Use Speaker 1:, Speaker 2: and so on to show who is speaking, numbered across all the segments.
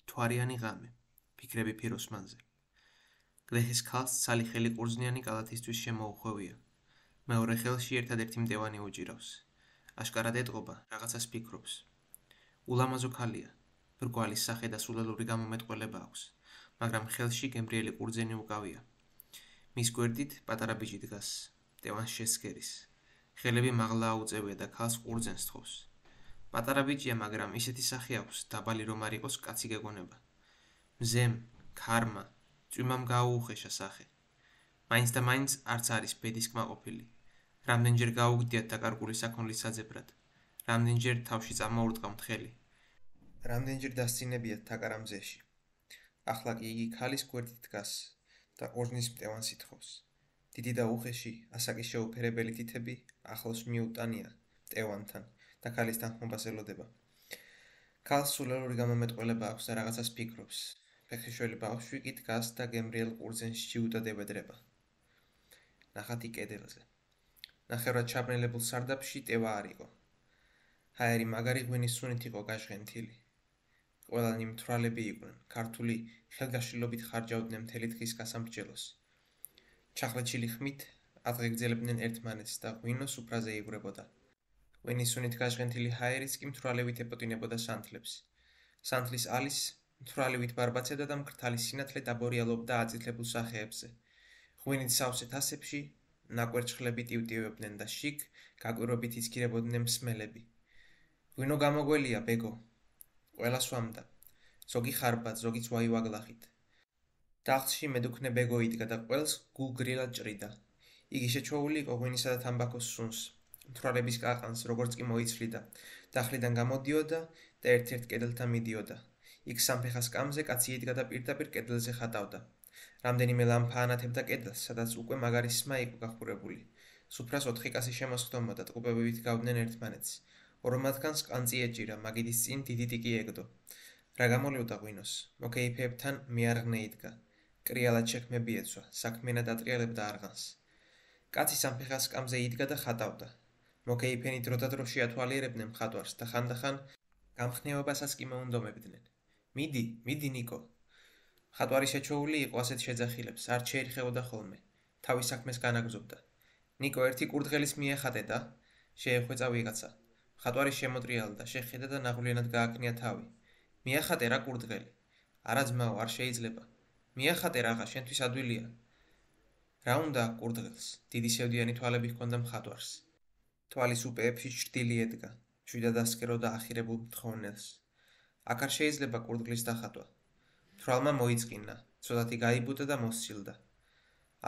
Speaker 1: მთვარიანი ღამე, ფიქრები ფიროსმანზე. გლეხის ქალს ცალი ხელი ყურძნიანი კალათისთვის შემოუხვევია. მეორე ხელში ერთადერთი მტევანი უჭირავს. აშკარად ეტყობა, რაღაცას ფიქრობს. ულამაზო ქალია, ბრგვალის სახე და სულელური გამომეტყველება აქვს, მაგრამ ხელში გემრიელი ყურძენი უკავია. მის გვერდით პატარა ბიჭი დგას, მტევანს შესქერის. ხელები მაღლა აუწევია და ქალს ყურძენს თხოვს. პატარა ბიჭია, მაგრამ ისეთი სახე აქვს, დაბალი რომ არ იყოს, კაცი გეგონება. მზემ, ქარმა, წვიმამ გააუუხეშა სახე. მაინც და მაინც არც არის ბედის კმაყოფილი. რამდენჯერ გაუგდიათ დაკარგული საქონლის საძებრად, რამდენჯერ თავში წამოურტყამთ ხელი. რამდენჯერ დასცინებიათ თაკარა მზეში. ახლა კი იგი ქალის გვერდით დგას და ყურძნის მტევანს ითხოვს. დიდი და უხეში, ასაკის შეუფერებელი თითები ახლოს მიუტანია მტევანთან და ქალის თანხმობას ელოდება. ქალს სულელური გამომეტყველება აქვს და რაღაცას ფიქრობს. ფეხიშველი ბავშვი კი დგას და გემრიელ ყურძენს ჯიუტად ევედრება. ნახათი კედელზე. ნახევრად ჩაბნელებულ სარდაფში ტევა არ იყო. ჰაერი მაგარი ღვინის სუნით იყო გაჟღენთილი. ყველანი მთვრალები იყვნენ, ქართული ხელგაშლილობით ხარჯავდნენ მთელი დღის გასამრჯელოს. ჩახლეჩილი ხმით ადღეგრძელებდნენ ერთმანეთს და ღვინო სუფრაზე იღვრებოდა. ღვინის სუნით გაჟღენთილი ჰაერიც კი მთვრალებით ეპოტინებოდა სანთლებს. სანთლის ალის მთვრალივით ბარბაცებდა და მკრთალი სინათლე დაბორიალობდა აწითლებულ სახეებზე. ღვინით სავსე თასებში ნაკვერჩხლები ტივტივებდნენ და შიგ გაკვირვებით იცქირებოდნენ მსმელები. ღვინო გამოგველია, ბეგო. ყველა სვამდა. ზოგი ხარბად, ზოგიც ვაივაგლახით. ტახტში მედუქნე ბეგო იდგა და ყველს გულგრილად ჭრიდა. იგი შეჩვეული იყო ღვინისა და თამბაქოს სუნს, მთვრალების კაყანს, როგორც კი მოიცვლიდა, დახლიდან გამოდიოდა და ერთ-ერთ კედელთან მიდიოდა. იქ სამფეხა სკამზე კაცი იდგა და პირდაპირ კედელზე ხატავდა. რამდენიმე ლამპა ანათებდა კედელს, სადაც უკვე მაგარი სმა იყო გახურებული. სუფრას 4 კაცი შემოსხდომოდა, ტყუპებით გავდნენ ერთმანეთს. ორ მათგანს კანწი ეჭირა, მაგიდის წინ დიდი ტიკი ეგდო. რა გამოლიოდა ღვინოს? მოკეიფეებთან მიარღნე იდგა. კრიალად შექმები ეცვა, საქმიანად ატრიალებდა არღანს. კაცი სამფეხა სკამზე იდგა და ხატავდა. მოკეიფენი დროდადრო შეათვალიერებდნენ მხატვარს და ხანდახან გამხნევებასაც კი მოუნდომებდნენ. მიდი, ნიკო. მხატვარი შეჩვეული იყო ასეთ შეძახილებს, არ შეერხეოდა ხოლმე. თავის საქმეს განაგრძობდა. ნიკო, ერთი კურდღელის მიეხატე და შეეხვეწა ვიღაცა. მხატვარი შემოტრიალდა, შეხედა და ნაღვლიანად გააკნია თავი. მიახატე რა კურდღელი. არა ძმაო, არ შეიძლება. მიახატე რაღა, შენთვის ადვილია. რა უნდა კურდღელს? დიდი სევდიანი თვალები ჰქონდა მხატვარს. თვალის უპეებში ჭრდილი ედგა, შვიდად ასკეროდა ახირებულ მთხოვნელს. აქ არ შეიძლება კურდღლის დახატვა. თვალმა მოიწყინა, ცოტათი გაიბუდა და მოსცილდა.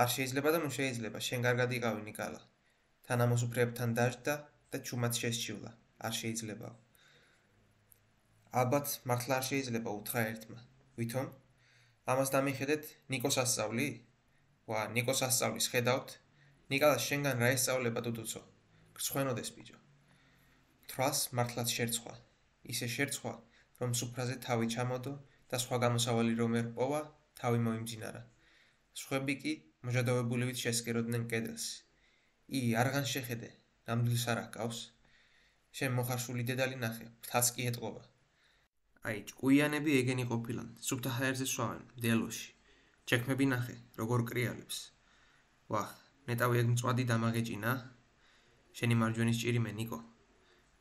Speaker 1: არ შეიძლება და ნუ შეიძლება, შენ კარგად იყავი, ნიკალა. თანამოსუფრეებთან დაждდა და ჩუმად შესჩივლა. არ შეიძლებაო. ალბათ მართლა არ შეიძლება, უთხრა ერთმა. ვითომ? ამას დამიხედეთ, ნიკოს ასწავლი? ვა, ნიკოს ასწავლის, ხედავთ? ნიკალა, შენგან რა ესწავლება დუდუცო? გრცხვენოდეს ბიჭო. თვალს მართლაც შერცხვა. ისე შერცხვა, რომ სუფრაზე თავი ჩამოდო და სხვა გამოსავალი რომ ვერ პოვა, თავი მოიმძინარა. სხვები კი მოჟადოვებულივით შესკეროდნენ კედელს. არღანს შეხედე, ნამდვილს არ ჰყავს. შენ მოხარშული დედალი ნახე, მთაც კი ეტყობა. ჭკუიანები ეგენი ყოფილან, სუფთა ჰაერზე სვამენ, დელოში. ჩექმები ნახე, როგორ კრიალებს. ვახ, ნეტავი ეგ მწვადი დამაღეჭინა? შენი მარჯვენის ჭირიმე, ნიკო.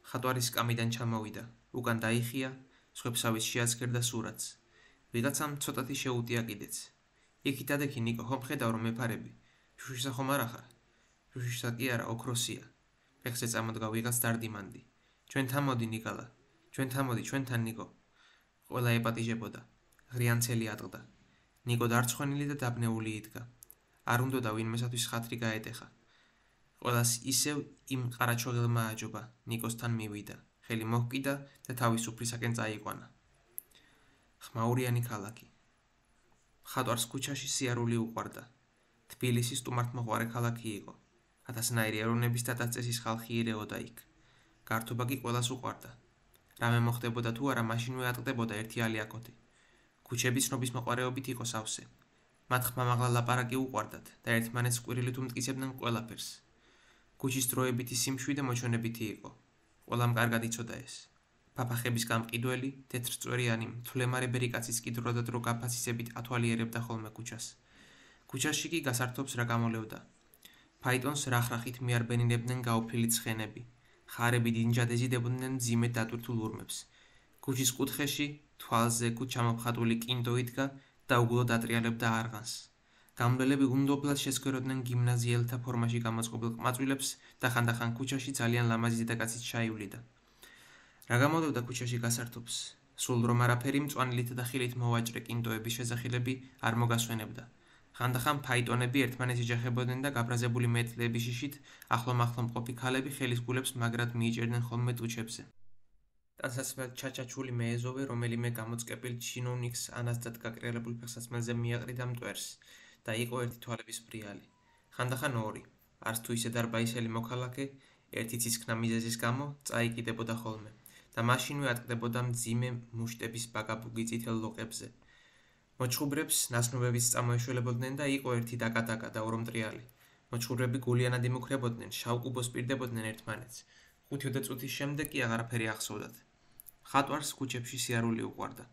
Speaker 1: ხატვარის სკამიდან ჩამოვიდა, უკან დაიხია, სხვებსავის შეაცქერდა სურათს. ვიღაცამ ცოტათი შეუტია კიდეც. იქით ადექი, ნიკო, ხომ ხედავ რომ მეფარები. შუშისა ხომ არ ახარ? შუშისა კი არა, ოქროსია. ფეხზე წამოდგა ვიღაც დარდიმანდი. ჩვენთან მოდი, ნიკალა. ჩვენთან, ნიკო. ყველა ეპატიჟებოდა. ღრიანცელი ატყდა. ნიკო დარცხვენილი და დაბნეული იდგა. არ უნდოდა ვინმესათვის ხათრი გაეტეხა. ყველას ისევ იმ ყარაჩოღელმა აჯობა, ნიკოსთან მივიდა, ხელი მოჰკიდა და თავის სუფრისაკენ წაიყვანა. ხმაურიანი ქალაქი. მხატვარს ქუჩაში სიარული უყვარდა. თბილისი სტუმართმოყვარე ქალაქი იყო. ათასნაირი ეროვნების და დაწესის ხალხი ირეოდა იქ. გართობა კი ყველას უყვარდა. რამე მოხდებოდა თუ არა, მაშინვე ატყდებოდა ერთი ალიაკოთი. ქუჩები ცნობის მოყვარეობით იყო სავსე. მათ ხმამაღლა ლაპარაკი უყვარდათ და ერთმანეთს ყვირილით უმტკიცებდნენ ყველაფერს. ქუჩის დროებითი სიმშვიდე მოჩვენებითი იყო. ყველამ კარგად იცოდა ეს. ფაფახების გამყიდველი, თეთრწვერიანი, თვლემარებერი კაცის კიდროდადრო გაფაცისებით ათვალიერებდა ხოლმე ქუჩას. ქუჩაში კი გასართობს რა გამოლევდა. ფაიტონს რახრახით მიარბენინებდნენ გაუფლილი ცხენები. ხარები დინჯად მძიმედ დატვირთულ ურმებს. ქუჩის კუთხეში, თვალზე ჩამოფხატული კინდო იდგა და უგულოდ ატრიალებდა არღანს. გამბლელები უნდობლად შესგვეროდნენ გიმნაზიელთა ფორმაში გამოწყობილ ყმაწვილებს და ხანდახან ქუჩაში ძალიან ლამაზი დედაკაციც ჩაივლიდა. რა გამოდევდა ქუჩაში გასართობს? სულ რომ არაფერი მწვანილით და ხილით მოვაჭრე კინდოების შესახილები არ მოგასვენებდა. ხანდახან ფაიტონები ერთმანეთს იჯახებოდნენ და გაბრაზებული მეტლების შიშით ახლო-მახლო მყოფი ქალები ხელის გულებს მაგრად მიიჭერდნენ ხოლმე ტუჩებზე. ტანსაცმელ ჩაჩაჩული მეეზოვე რომელიმე გამოწყებილ ჩინოვნიკს ანაზდად გაკრიალებულ ფეხსაცმელზე მიაყრიდა მტვერს და იყო ერთი თვალების ბრიალი. ხანდახან ორი, არც თუ ისე დარბაისელი მოქალაქე, ერთი ცისქნა მიზეზის გამო წაიკიდებოდა ხოლმე და მაშინვე ატყდებოდა მძიმე მუშტების ბაგაბუგი წითელ ლოყებზე. მოჩხუბრებს ნაცნობებიც წამოეშველებოდნენ და იყო ერთი დაკა-დაკა და ორომტრიალი. მოჩხუბრები გულიანად იმუქრებოდნენ, შავ კუბოს პირდებოდნენ ერთმანეთს. 5 წუთის შემდეგ კი აღარაფერი ახსოვდათ. ხატვარს ქუჩებში სიარული უყვარდა.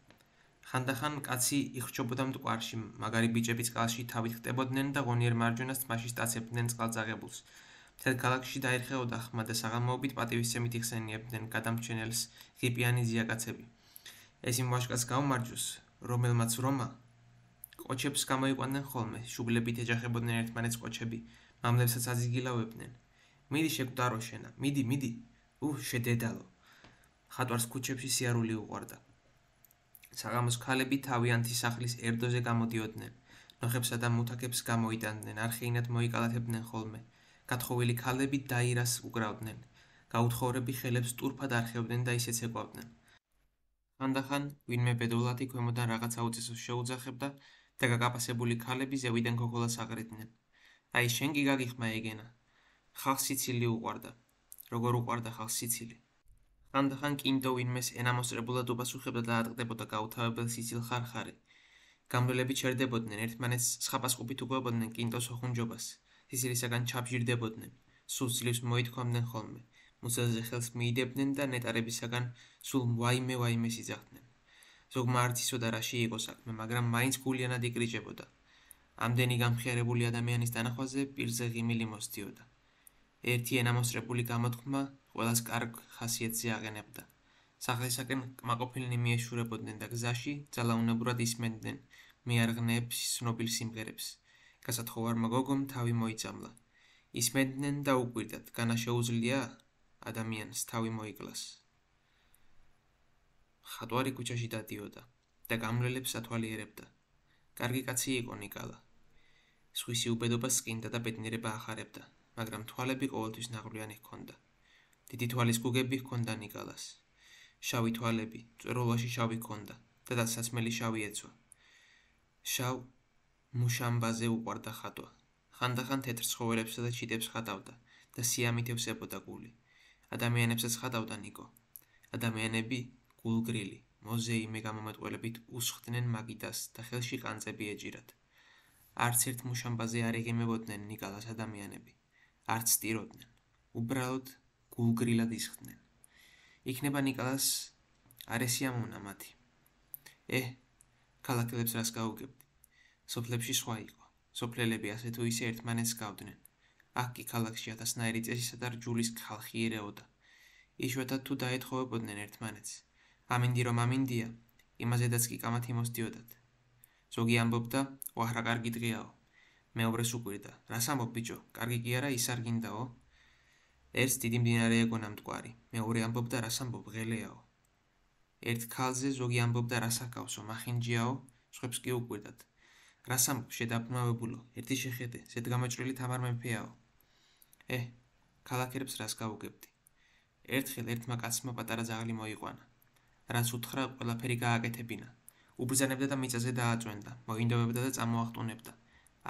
Speaker 1: ხანდახან კაცი იხრჩობოდა მტკვარში, მაგარი ბიჭები წყალში თავით ხტებოდნენ და ღონიერ მარჯვენას თმაში სტაცებდნენ წყალძაღებულს. მთელ ქალაქში დაერხეოდა ხმა და საღამოობით პატივისცემით იხსენიებდნენ გადამრჩენელს ღიპიანი ძიაკაცები. ეს იმ ვაჟკაცს გაუმარჯოს, რომელმაც რომა ყოჩებს გამოიყვანდნენ ხოლმე, შუბლებით ეჯახებოდნენ ერთმანეთს ყოჩები, მამლებსაც აზიგილავებდნენ. მიდი შეგვტარო შენა, მიდი, შედედალო. ხატვარს ქუჩებში სიარული უყვარდა. საღამოს ქალები თავიანთი სახლის ერდოზე გამოდიოდნენ, ნოხებსა და მუთაკებს გამოიტანდნენ, არხეინად მოიკალათებდნენ ხოლმე. გათხოვილი ქალები დაირას უკრავდნენ, გაუთხოვრები ხელებს ტურფად არხევდნენ და ისეც ეკვავდნენ. ხანდახან ვინმე ბედოლათი ქვემოდან რაღაცა უწესოს შეუძახებდა და გაკაპასებული ქალები ზევიდან ქოქოლას აყრიდნენ. აი შენ კი გაგიხმა ეგენა. ხალხს სიცილი უყვარდა. როგორ უყვარდა ხალხს სიცილი. ხანდახან კინდო ვინმეს ენამოსწრებულად უპასუხებდა და ატყდებოდა გაუთავებელ სიცილ ხარხარე. გამბლელები ჩერდებოდნენ, ერთმანეთს სხაპასყუპით უყვებოდნენ კინდოს ოხუნჯობას. სიცილისაგან ჩაბჟირდებოდნენ, სულ ძლივს მოითქვამდნენ ხოლმე, მუცელზე ხელს მიიდებდნენ და ნეტარებისაგან სულ ვაიმეს იძახდნენ. ზოგმა არც იცოდა რაში იყო საქმე, მაგრამ მაინც გულიანად იკრიჭებოდა. ამდენი გამხიარებული ადამიანის დანახვაზე პირზე ღიმილი მოსდიოდა. ერთი ენამოსწრებული გამოთქმა ყველას კარგ ხასიათზე აღენებდა. სახლისაკენ კმაყოფილნი მიეშურებოდნენ და გზაში ძალაუნებურად ისმენდნენ მეარღნეებს ცნობილ სიმღერებს. გასათხოვარმა გოგომ თავი მოიწამლა. ისმენდნენ და უკვირდათ, განა შეუძლია ადამიანს თავი მოიკლას. ხატვარი ქუჩაში დადიოდა და გამლელებს ათვალიერებდა. კარგი კაცი იყო ნიკალა. სხვისი უბედობას სკინდა და ბედნიერება ახარებდა, მაგრამ თვალები ყოველთვის ნაღვლიანი ჰქონდა. დიდი თვალის გუგები ჰქონდა ნიკალას. შავი თვალები, წვერულაში შავი ჰქონდა და დასაცმელი შავი ეცვა. შავ მუშამბაზე უყვარდა ხატვა. ხანდახან თეთრ ცხოველებსა და ჩიტებს ხატავდა და სიამითებს ებოდა გული. ადამიანებსაც ხატავდა ნიკო. ადამიანები გულგრილი, მოზეიმე გამომეტყველებით უსხდნენ მაგიდას და ხელში ყანწები ეჭირათ. არც ერთ მუშამბაზე არ იღიმებოდნენ ნიკალას ადამიანები, არც სტიროდნენ, უბრალოდ გულგრილად ისხდნენ. იქნება ნიკალას არ ესიამოვნა მათი. ქალაქელებს რას გაუგებდი? სოფლებში სხვა იყო. სოფლელები ასე თუ ისე ერთმანეთს გავდნენ. აქ კი ქალაქში ათასნაირი წესისა და რჯულის ხალხი ირეოდა. იშვიათად თუ დაეთხოვებოდნენ ერთმანეთს. ამინდი რომ ამინდია, იმაზედაც კი კამათი მოსდიოდათ. ზოგი ამბობდა, ვაჰრა კარგი დღეაო. მეორეს უკვირდა, რას ამბობ ბიჭო, კარგი კი არა, ის არ გინდაო? ერთს დიდი მდინარე ეგონა მტკვარი, მეორე ამბობდა, რას ამბობ, ღელეაო. ერთ ქალზე ზოგი ამბობდა, რას აკავსო, მახინჯიაო, სხვებს კი უკვირდათ. რას ამბობ, შედაბნავებულო, ერთი შეხედე, ზედგამოჭრილი თამარ მეფეაო. ქალაქერებს რას გაუგებდი? ერთხელ ერთმა კაცმა პატარა ძაღლი მოიყვანა. რაც უთხრა, ყველაფერი გააკეთებინა. უბრძანებდა და მიწაზე დააწვენდა, მოინდობებდა და წამოახტუნებდა.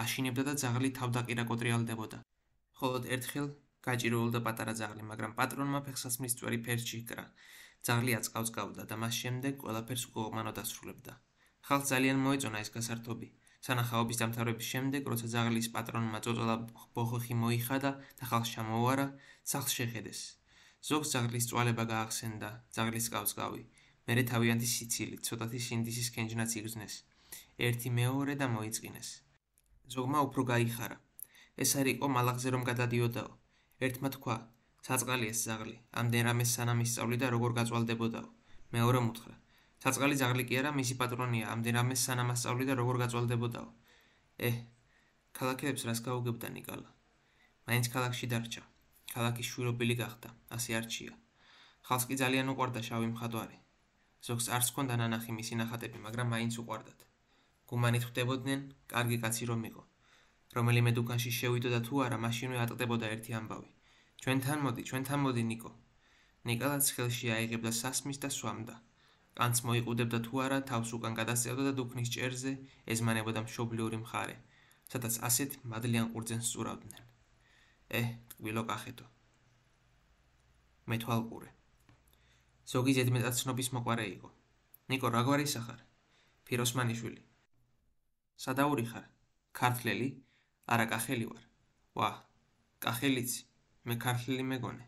Speaker 1: აშინებდა და ძაღლი თავდაყირა კოტრიალდებოდა. ხოლო ერთხელ გაჭირვეულდა პატარა ძაღლი, მაგრამ პატრონმა ფეხსაცმლის წვერი ფერში ჰკრა. ძაღლი აწკავწკავდა და მას შემდეგ ყველაფერს უკողმანოდ ასრულებდა. ხალხს ძალიან მოეწონა ეს გასართობი. სანახაობის დამთავრების შემდეგ, როცა ძაღლის პატრონმა წოწოლა ბოხოხი მოიხადა და ხალხს ჩამოუარა, სახლს შეხედეს. ზოგს ძაღლის წვალება გაახსენდა, ძაღლის კავს გავი, მერე თავიანთი სიცილით, ცოტათი სინდისის კენჭნაც იგრძნეს. ერთი მეორე და მოიწყინეს. ზოგმა უფრო გაიხარა. ეს არ იყო მალაღზე რომ გადადიოდაო. ერთმა თქვა, საწყალი ეს ძაღლი, ამდენ რამეს სანამ ისწავლი და როგორ გაწვალდებოდაო. მეორემ უთხრა, საწყალი ძაღლი კი არა, მისი პატრონია, ამდენ რამეს სანამ ასწავლი და როგორ გაწვალდებოდაო. ქალაქელებს რას გაუგებდა ნიკალა? მაინც ქალაქში დარჩა. ქალაქი შვილობილი გახდა, ასე არჩია. ხალხს კი ძალიან უყვარდა შავი მხატვარი. ზოგს არც ჰქონდა ნანახი მისი ნახატები, მაგრამ მაინც უყვარდათ. გუმანით ხვდებოდნენ, კარგი კაცი რომ იყო. რომელიმე დუქანში შევიდოდა თუ არა, მაშინვე ატყდებოდა ერთი ამბავი. ჩვენთან მოდი, ნიკო. ნიკალაც ხელში აიღებდა სასმის და სვამდა. კანც მოიყუდებდა თუ არა, თავს უკან გადასწევდა და დუქნის ჭერზე ეზმანებოდა მშობლიური მხარე, სადაც ასეთ მადლიან ყურძენს სწურავდნენ. ტკბილო კახეთო. მეთვალყურე. ზოგი ზედმეტად ცნობის მოყვარე იყო. ნიკო, რა გვარი სახარ? ფიროსმანიშვილი. სადაური ხარ? ქართლელი? არა, კახელი ვარ. ვა, კახელიცი, მე ქართლელი მეგონე.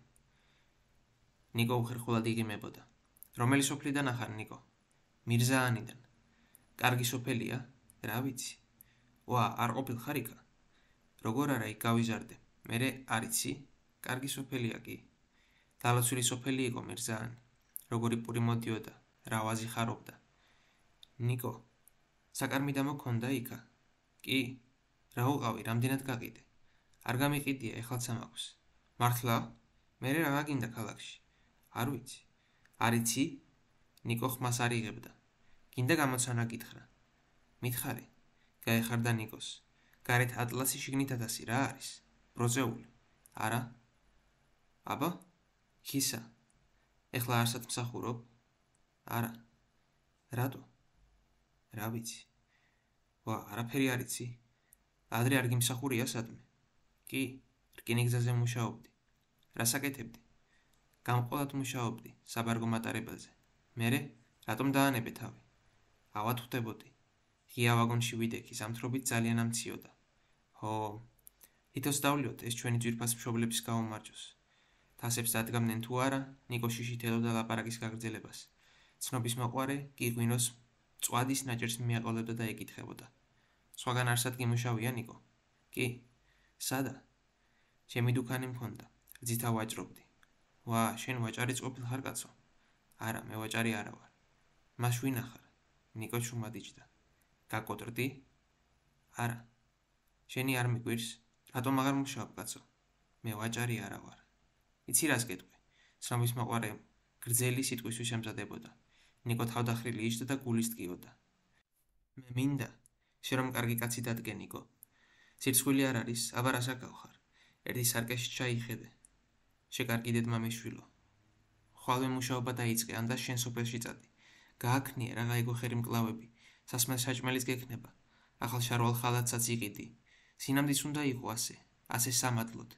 Speaker 1: ნიკო უხერხულად იღიმებოდა. რომელი სოფლიდან ახარ, ნიკო? მირზაანიდან. კარგი სოფელია? რა ვიცი. ვა, არ ყოფილ ხარ იქა? როგორ არა, იქ გავიზარდე. მერე არიცი? კარგი სოფელია კი. დალოცვილი სოფელი იყო მირზაანი. როგორი პური მოდიოდა, რა ვაზი ხარობდა. ნიკო, საკარმი დამოქონდა იქა? კი. რა უყავი, რამდენად გაყიდე? არ გამიყიდია, ეხლაც ამაქვს. მართლა? მერე რა გინდა ქალაქში? არ ვიცი. არიცი? ნიკო ხმას არ იღებდა. გინდა გამოცანა გითხრა. მითხარი, გაეხარდა ნიკოს. გარეთ ატლასი შიგნით 1000 რა არის? ბროწეული. არა? აბა? ხისა. ეხლა არსად მსახურობ? არა. რატო? რა ვიცი. ვა, არაფერი არიცი. ადრე არ გიმსახურია სადმე? კი, რკინიგზაზე მუშაობდი. რა საკეთებდი? გამყოლად მუშაობდი, საბარგო მატარებელზე. მერე, რატომ დაანებე თავი? ავად ხვდებოდი. ღია ვაგონში ვიდექი, ზამთრობით ძალიან ამციოდა. ჰო, თითოს დავლიოთ ეს ჩვენი ძვირფას მშობლების გაუმარჯოს. თასებს დადგამდნენ თუ არა, ნიკო შიშითელოდა ლაპარაკის გაგრძელებას. ცნობის მოყვარე კი ღვინოს წვადის ნაჭერს მიაყოლებდა და ეკითხებოდა. სხვაგან არსად გიმუშავია, ნიკო? კი. სადა? ჩემი დუქანი მქონდა, რძითა ვაჭრობდი. ვა, შენ ვაჭარიც ყოფილ ხარ კაცო? არა, მე ვაჭარი არა ვარ. მას ვინ ახარ? ნიკო ჩუმადიჭდა. გაკოტრდი? არა. შენი არ მიგვირს? რატომ აღარ მუშაობ კაცო? მე ვაჭარი არა ვარ. იცი რას გეტყვი? ცნობის მოყვარე გრძელი სიტყვისთვის ემზადებოდა. ნიკო თავდახრილი იჯდა და გულით ტკიოდა. მე მინდა, შენ რომ კარგი კაცი დადგე, ნიკო. სირცხვილი არ არის, აბა რა საკავ ხარ? ერთი სარკეში ჩაიხედე. შეკარგიდეთ მამიშვილო. ხვალე მუშაობა დაიწყე, ანდა შენ სოფელში წადი. გააქმნიე რაღა ეგოხერი მკლავები, სასმელ საჭმელიც გექნება. ახალ შარვალ ხალათსაც იყიდი. სინამდვილეს უნდა იყო ასე სამადლოდ.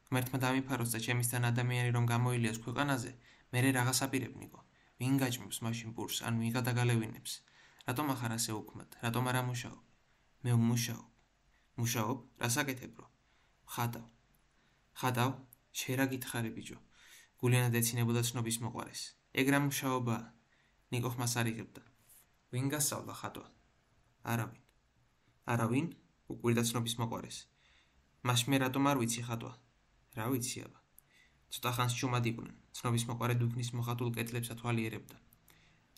Speaker 1: ღმერთმა დამიფაროს და ჩემისთან ადამიანი რომ გამოილიას ქვეყანაზე, მერე რაღაც აპირებ, ნიკო. ვინ გაჭმებს მაშინ პურს, ან ვინ გადაგალევინებს? რატომ ახარ ასე უქმად? რატომ არა მუშაობ? მე ვმუშაობ. მუშაობ? რა საკეთებ რო? ხატავ? შენ რა გითხარი, ბიჭო? გულიანად ეცინებოდა ცნობის მოყვარეს. ეგ რა მუშაობაა? ნიკო ხმას არ იღებდა. ვინ გასწავლა ხატვა? არავინ? უკვირდა ცნობის მოყვარეს. მაშ მე რატომ არ ვიცი ხატვა? რა ვიცი აბა. ცოტა ხანს ჩუმად იყვნენ. ცნობის მოყვარე დუქნის მოხატულ კეთლებს ათვალიერებდა.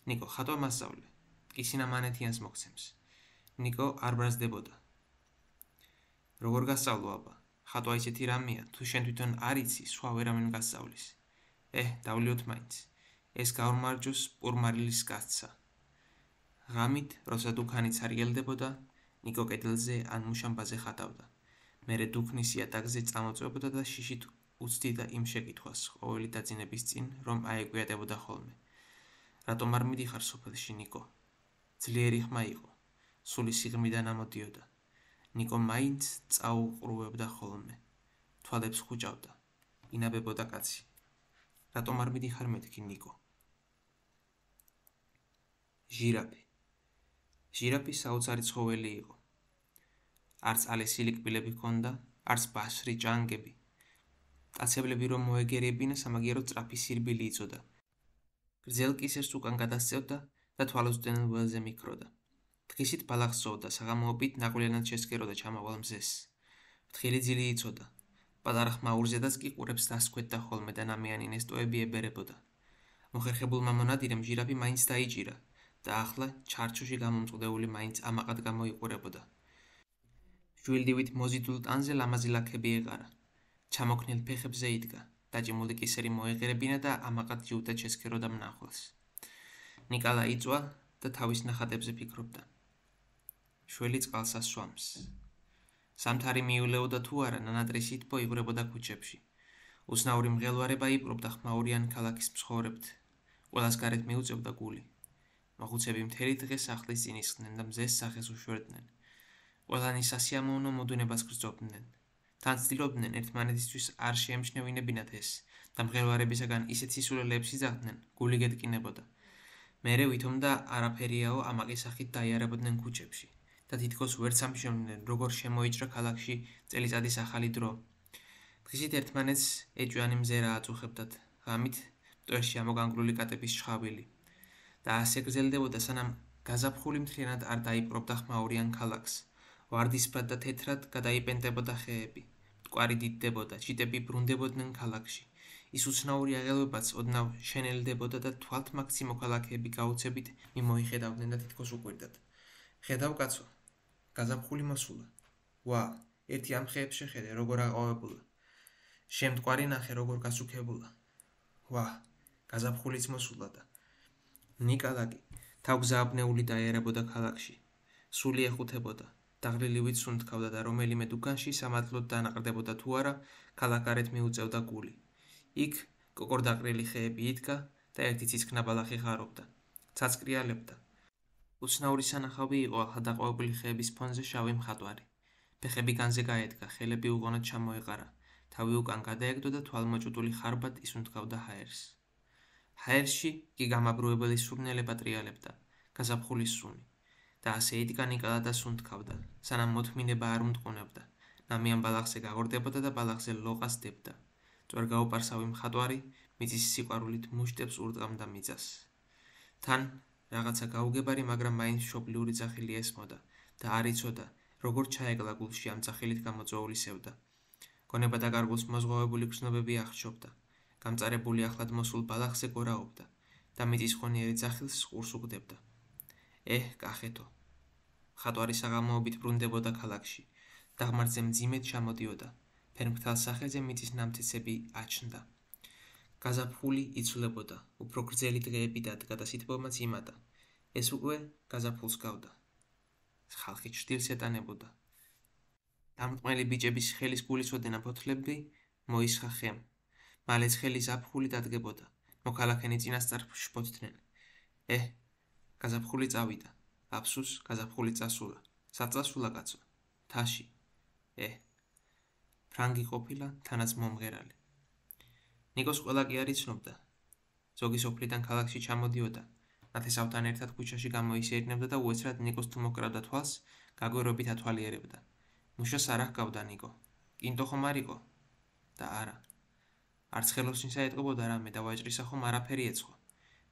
Speaker 1: ნიკო, ხატვა მასწავლე. კისინა მანეთიანს მოგცემს. ნიკო არ ბრაზდებოდა. როგორ გასწავლო აბა? ხატვა ისეთი რამეა, თუ შენ თვითონ არ იცი, სხვა ვერავინ გასწავლის. დავლიოთ მაინც. ეს გაუმარჯოს პურმარილის კაცსა. ღამით, როცა დუქანიც არიელდებოდა, ნიკო კედელზე ან მუშამბაზე ხატავდა. მერე დუქნის იატაკზე წამოწვევდა და შიშით უცდიდა იმ შეკითხვას ყოველი დაძინების წინ, რომ აეკვიატებოდა ხოლმე. რატომ არ მიდიხარ სოფელში, ნიკო? ძლიერი ხმა იყო. სული სიღრმიდან ამოდიოდა. ნიკო მაინც წაუყრუებდა ხოლმე. თვალებს ხუჭავდა. ინაბებოდა კაცი. რატომ არ მიდიხარ მეთქი, ნიკო? ჟირაფი. ჟირაფი საოცარი ცხოველი იყო. არც ალესილი კბილები ჰქონდა, არც ბასრი ჭანგები. კაცებლები რომ მოეგერიებინა, სამაგიეროდ სწრაფი სირბილი იწოდა. გრძელ კისერს უკან გადასწევდა და თვალოსწინელ ველზე მიქროდა. დღისით ბალახს სოვდა, საღამოობით ნაყვლიანად შესკეროდა ჩამავალ მზეს. ფრთხილი ძილი იცოდა. პატარა ხმაურზედაც კი ყურებს დასქვეთდა ხოლმე და ნამიანი ნესტოები ებერებოდა. მოხერხებულმა მონადირემ ჟირაფი მაინც დაიჭირა და ახლა ჩარჩოში გამომწყდეული მაინც ამაყად გამოიყურებოდა. შვილდივით მოზიდულ ტანზე ლამაზი ლაქები ეყარა. ჩამოქნილ ფეხებზე იდგა. დაჭიმული კისერი მოეღერებინა და ამაყად ჯიუტად შესქეროდა მნახველს. ნიკალა იწვა და თავის ნახატებზე ფიქრობდა. შველი წყალს ასვამს. სამთარი მიულეოდა თუ არა, ნანატრისი თბო იღვრებოდა ქუჩებში. უცნაური მღელვარება იპყრობდა ხმაურიან ქალაქის მცხოვრებთ. ყველას გარეთ მიუწევდა გული. მოხუცები მთელი დღე სახლის წინ ისხდნენ და მზეს სახეს უშვერდნენ. ყველანი სასიამოვნო მოდუნებას გრძნობდნენ. თან ცდილობდნენ ერთმანეთისთვის არ შეემჩნევინებინათ ეს და მღელვარებისაგან ისეთ სისულელეებს იძახდნენ, გული გეტკინებოდა. მერე ვითომდა არაფერიაო ამაყი სახით დაიარებოდნენ ქუჩებში და თითქოს ვერც ამჩნევდნენ, როგორ შემოიჭრა ქალაქში წელიწადის ახალი დრო. დღისით ერთმანეთს ეჭვიანი მზერა აწუხებდათ, ღამით მტვერში ამოგანგრული კატების შხავილი. და ასე გრძელდებოდა, სანამ გაზაფხული მთლიანად არ დაიპყრობდა ხმაურიან ქალაქს. ვარდისფრად და თეთრად გადაიპენდებოდა ხეები. მტკვარი დიდდებოდა, ჩიტები ბრუნდებოდნენ ქალაქში. ის უცნაური აღელვებაც ოდნავ შენელდებოდა და თვალთმაქცი მოქალაქეები გაუცებით მიმოიხედავდნენ და თითქოს უყვირდათ. ხედავ კაცო, გაზაფხული მოსულა. ვა, ერთი ამ ხეებს შეხედე, როგორ აყვავებულა. შემტკვარი ნახე, როგორ გასუქებულა. ვა, გაზაფხულიც მოსულა და ნიკალაკი თავგზააბნეული დაიარებოდა ქალაქში. სული ეხუთებოდა. დაღლილივით სუნთქავდა და რომელიმე დუქანში სამადლოდ დანაყრდებოდა თუ არა, ქალაქ გარეთ მიუწევდა გული. იქ კოკორდაყრილი ხეები იდგა და ერთი ცისქნა ბალახი ხარობდა. ცაცკრიალებდა. უცნაური სანახავი იყო ახლა დაყვავებული ხეების ფონზე შავი მხატვარი. ფეხები განზე გაედგა, ხელები უღონოდ ჩამოეყარა, თავი უკან გადაეგდო და თვალმოჭუტული ხარბად ისუნთქავდა ჰაერს. ჰაერში კი გამაბრუებელი სურნელება ტრიალებდა, გაზაფხულის სუნი. და ასე იდგა ნიკალა და სუნთქავდა, სანამ მოთმინება არ უმტყუნებდა. ნამიან ბალახზე გაღორდებოდა და ბალახზე ლოყას დებდა. წვერგაუპარსავი მხატვარი მიწის სიყვარულით მუშტებს ურტყამდა მიწას. თან რაღაცა გაუგებარი, მაგრამ მაინც მშობლიური ძახილი ესმოდა და არ იცოდა, როგორ ჩაეკლა გულში ამ ძახილით გამოწვეული სევდა. გონება დაკარგულს მოზღვავებული გრძნობები აღჩობდა. გამწარებული ახლად მოსულ ბალახზე გორაობდა და მიწის ხონიერი ძახილს ყურს უგდებდა. კახეთო. მხატვარი საღამოობით ბრუნდებოდა ქალაქში. დაღმართზე მძიმედ ჩამოდიოდა. ფერმქთალ სახეზე მიწის ნამცეცები აჩნდა. გაზაფხული იცვლებოდა, უფრო გრძელი დღეები დადგა და სითბომაც იმატა. ეს უკვე გაზაფხულს გავდა. ხალხი ჩრდილს ეტანებოდა. დამრტყმელი ბიჭების ხელის გულისოდენა ფოთლები მოისხა ხემ. მალე ცხელი ზაფხული დადგებოდა. მოქალაქენი წინასწარ შფოთდნენ. გაზაფხული წავიდა. აფსუს, გაზაფხული წასულა. საწასულა კაცო. თაში. ფრანგი ყოფილა, თანაც მომღერალი. ნიკოს ყველა კი არ იცნობდა. ზოგი სოფლიდან ქალაქში ჩამოდიოდა. ნათესავთან ერთად ქუჩაში გამოისერნებდა და უეცრად ნიკოს თუ მოკრავდა თვალს, გაგვერობით ათვალიერებდა. მუშას არ ჰგავდა ნიკო. კინტო ხომ არ იყო? და არა. არც ხელოსნისა ეტყობოდა რამე და ვაჭრისა ხომ არაფერი ეცხო.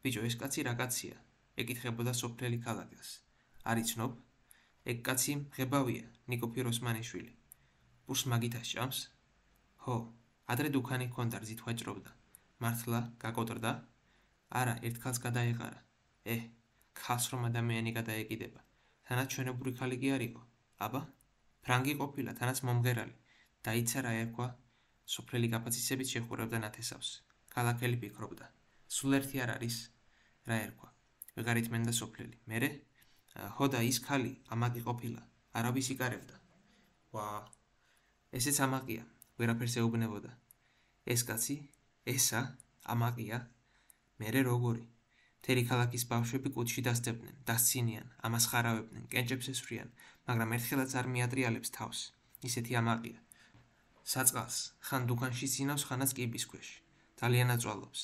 Speaker 1: ბიჭო, ეს კაცი რა კაცია? ეკითხებოდა სოფლელი ქალაქელს. არ იცნობ? ეგ კაცი მღებავია, ნიკო ფიროსმანიშვილი. პურს მაგით ასჭამს? ჰო, ადრე დუქანი ჰქონდა, რძით ვაჭრობდა. მართლა გაკოტრდა? არა, ერთ ქალს გადაეყარა. ქალს რომ ადამიანი გადაეკიდება. თანაც ჩვენებური ქალი კი არ იყო. აბა, ფრანგი ყოფილა, თანაც მომღერალი. დაიცა რა ერქვა? სოფლელი გაფაცისებით შეხურებდა ნათესავს. ქალაქელი ფიქრობდა. სულ ერთი არ არის? რა ერქვა? ვეღარ ითმენდა სოფლელი. მერე? ჰო და ის ქალი ამაყი ყოფილა. არავის იკარებდა. ვა, ესეც ამაყია, ვერაფერს ეუბნებოდა. ეს კაცი? ესა? ამაყია? მერე როგორი? მთელი ქალაქის ბავშვები კუდში დასდებდნენ, დასცინიან, ამას ხარავებდნენ, კენჭებს ესვრიან, მაგრამ ერთხელაც არ მიატრიალებს თავს. ისეთი ამაყია. საწყალს, ხან დუქანში წინავს, ხანაც კიბის ქვეშ. ძალიან აწვალობს.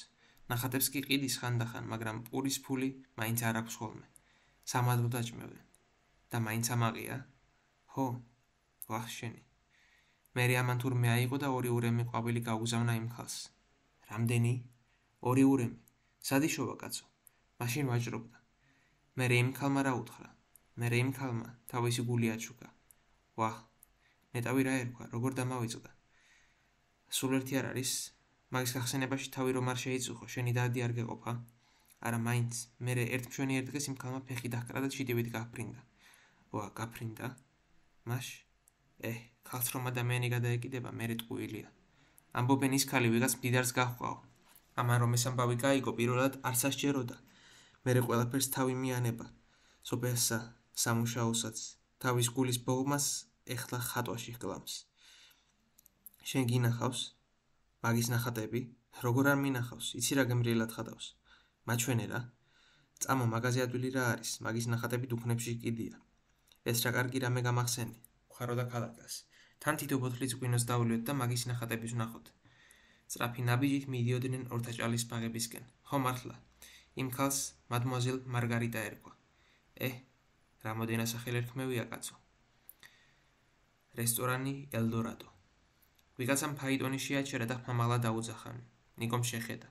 Speaker 1: ნახატებს კი ყიდის ხანდახან, მაგრამ პურის ფული მაინც არ აქვს ხოლმე. სამადლო დაჭმევენ. და მაინც ამაყია? ჰო, ვახშენი. მერე ამან თურმე აიღო და ორი ურემი ყვავილი გაუგზავნა იმ ხალს. რამდენი? ორი ურემი. სადიშოვა კაცო. მაშინ ვაჭრობდა. მერე იმ ხალმა რა უთხრა? მერე იმ ხალმა თავისი გული აჩუქა. ვაჰ, ნეტავი რა ერქვა, როგორ დამავიწყდა. სულ ერთი არ არის, მაგის გახსენებაში თავი რომ არ შეიწუხო, შენი დადი არ გეყოფა? არა მაინც, მერე ერთ მშვენიერ დღეს იმ ხალმა ფეხი დაჰკრა და ჩიდივით გაფრინდა. ვა, გაფრინდა? მაშ? ხალს რომ ადამიანი გადაეკიდება, მერე ტყუილია. ამბობენ ის ქალი ვიღაც მდიდარს გაჰყავ. ამან რომ ეს ამბავი გაიგო, პირველად არ სასჯეროდა. მერე ყველაფერს თავი მიანება. სოფელსა, სამუშაოსაც, თავის გულის ბოლმას ეხლა ხატვაში ჰკლავს. შენ გინახავს? მაგის ნახატები? როგორ არ მინახავს? იცი რა გემრიელად ხატავს? მაჩვენე რა? წამო მაღაზია ადვილი რა არის? მაგის ნახატები დუქნებში კიდია. ეს რა კარგი რამე გამახსენი. ვხარო და ქალაქას. თან თითო ბოთლიც ღვინოს დავლიოთ და მაგის ნახატების ვნახოთ. სწრაფი ნაბიჯით მიდიოდნენ ორთაჭალის ბაღებისკენ. ხო მართლა. იმ ხალს მადმუაზელ მარგარიტა ერქვა. რამოდენ ასახელ ერქმევია კაცო. რესტორანი ელდორადო. ვიღაცამ ფაიტონი შეაჩერა და ხმამაღლა დაუძახა. ნიკომ შეხედა.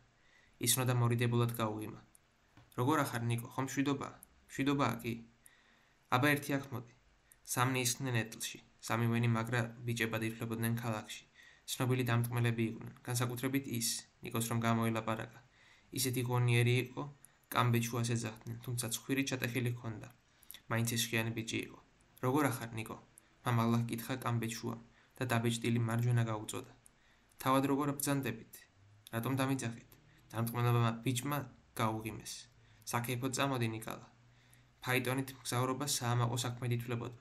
Speaker 1: ისნო და მორიდებულად გაუღიმა. როგორ ახარ ნიკო, ხომ მშვიდობაა? მშვიდობაა კი. აბა ერთი აქ მოდი. სამნი ისხდნენ ეტლში. სამივენი მაგრა ბიჭებად ირფლებოდნენ ქალაქში. ცნობილი დამტყმელები იყვნენ, განსაკუთრებით ის, ნიკოს რომ გამოელაპარაკა. ისეთი ღონიერი იყო, კამბეჩუას ეძახდნენ, თუმცა ცხვირი ჩატეხილი ჰქონდა. მაინც ესხიანი ბიჭი იყო. როგორ ახარ ნიკო? მამალა ჰკითხა კამბეჩუამ და დაბეჭდილი მარჯვენა გაუწოდა. თავად როგორ ბრძანდებით? რატომ დამიძახეთ? დამტყმელებმა ბიჭმა გაუღიმეს. საკეფოდ წამოდი ნიკალა. ფაიტონით მგზავრობა საამაყო საქმედ ითვლებოდა.